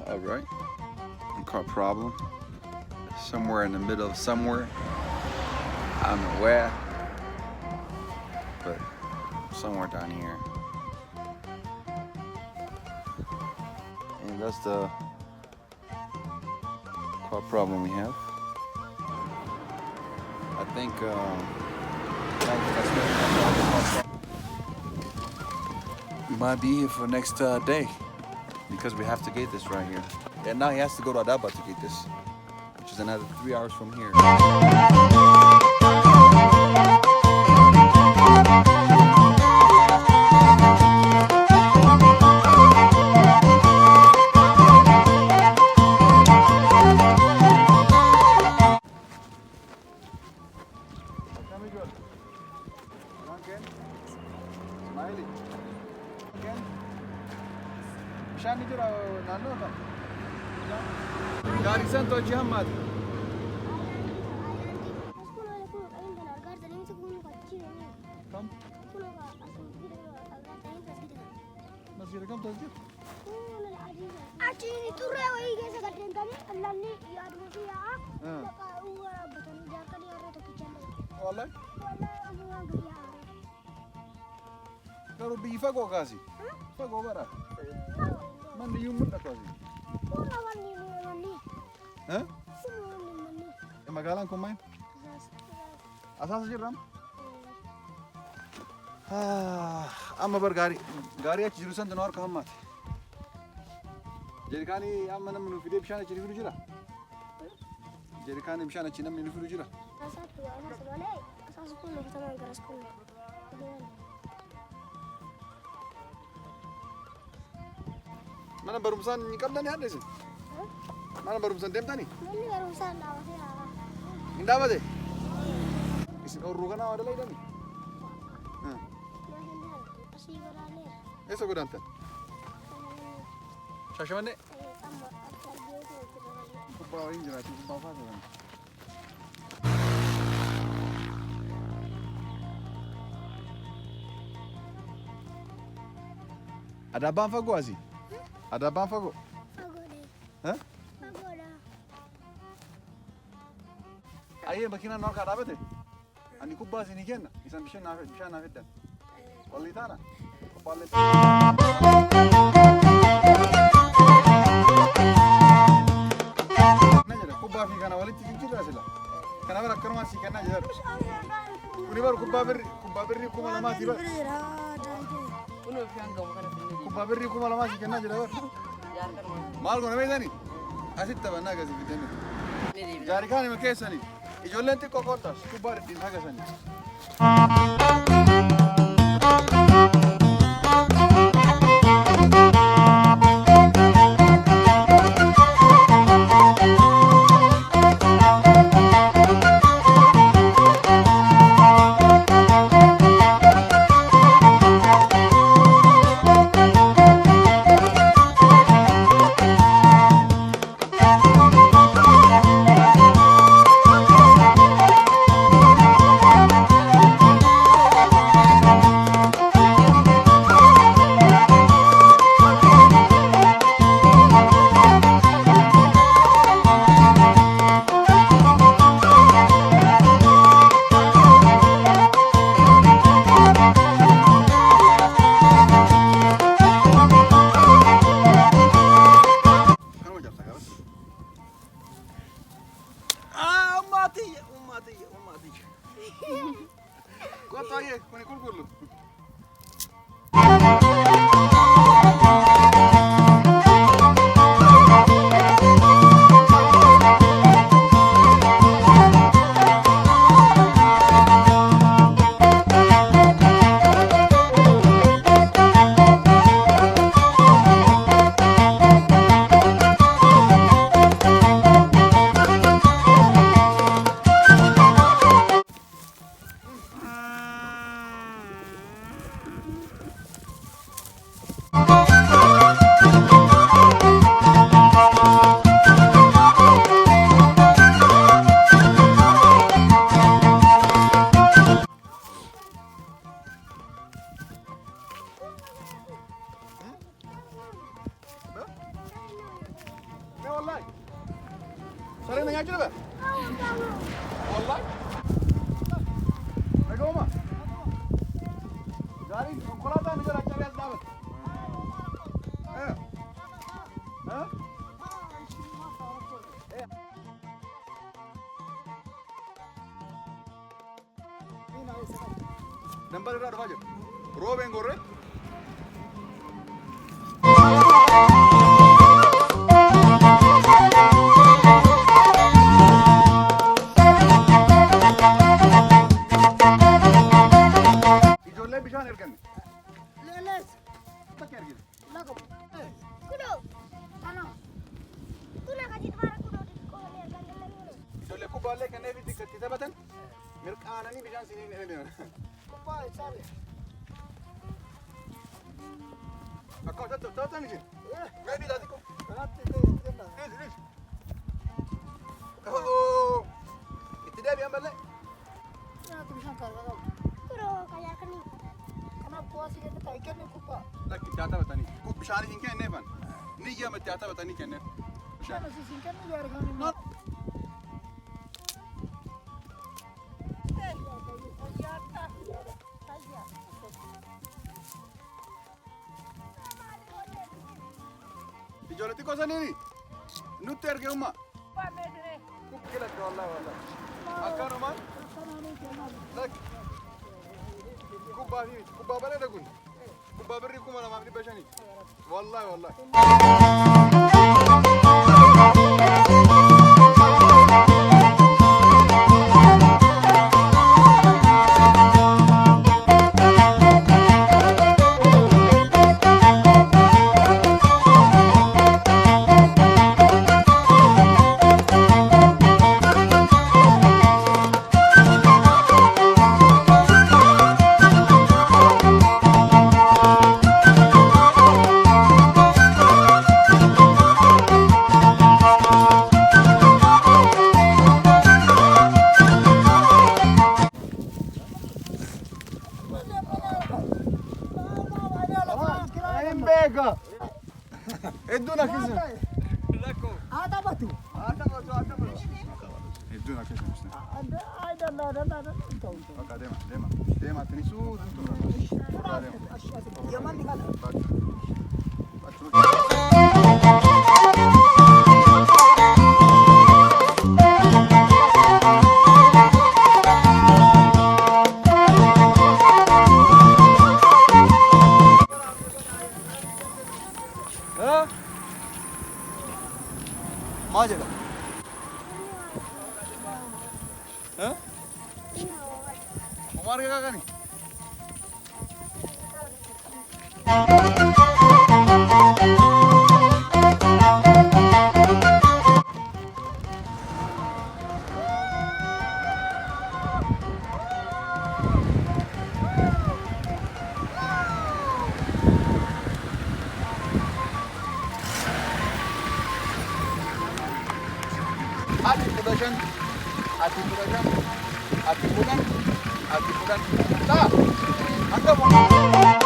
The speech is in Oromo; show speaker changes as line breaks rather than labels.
All right, car problem. Somewhere in the middle of somewhere. I don't know where, but somewhere down here. And that's the car problem we have. I think we might be here for next day because we have to get this right here. And now he has to go to Adaba to get this, which is another 3 hours from here. Kalau bifa kok kasih? Fa kok bara? Mandi yumut aku kasih. Hah? Magalan kau main? Asal saja ram? Amma bergari aja jurusan tenor kamat. Jadi kani amma nama nufi deh bisa ciri jira. Jadi kani bisa cina nufi jira. Asal sepuluh kita main keras sepuluh. Mana barusan nikam tani ada sih? Mana barusan dem tani?
Ini barusan awal sih.
Indah apa deh? Isi orang kan ada lagi tani.
Masih berani.
Esok gue dantan. Siapa mana? Bawa ini jelas, bawa apa kan? Ada apa fago azi? Ada apa fago?
Fago deh.
Hah?
Fago dah.
Ayah makina nol kada apa deh? Ani kubah sini kan? Bisa nafid dah. Walli tana. Walli. Najar kubah fi kana walli tikin jira sila. Kana bara karma si kana jar. Kuni baru kubah berri kuma lama tiba. Kubah berri kuma lama si kana jira. Mal ko nabe dani. Asit tabana gazi bidani. Jari kani makesani. Ijollenti kokotas kubah din hagasani. والله سرنا يا جلبه والله نقوم جاري خلاص نقول أشتري الدابة ها نمبر الراد فاجر روبين غوري يجولي بيشان يركن
ليلس
تك يركن
لكم كدو أنا كنا كذي تبارك كدو تقولي أركان ليلس
يجولي كوبالي كنيه في تك تثبتن ملك أنا ني بيشان سنين إلين
كوباي ساري
أكو تاتني شيء ما بي داديكو ليش أوه ابتدائي بيعمل لي
أنا تبيشان كذا كدو كذا كني أنا بواسي كده تايكني كوبا
لكن تاتا بتاني كوب بشاني إنك إنه فن نيجي أمت تاتا بتاني كنه
أنا سيسين كني يا رجال
يجولتي كوسا نيني نوتير كيوما كوب كيلك والله والله أكانو ما لك كوب بافي كوب بابا لا تقول كوب بابا ريكم ولا ما أبني بشاني والله والله بيجا ادونا كيسن لكو
هذا بتو
ادونا كيسن
هذا لا
بقى ديما تنسو
يمان دخل
ها ما جدا ها عمر क्या करनी Ati pudan, ta, angka mau.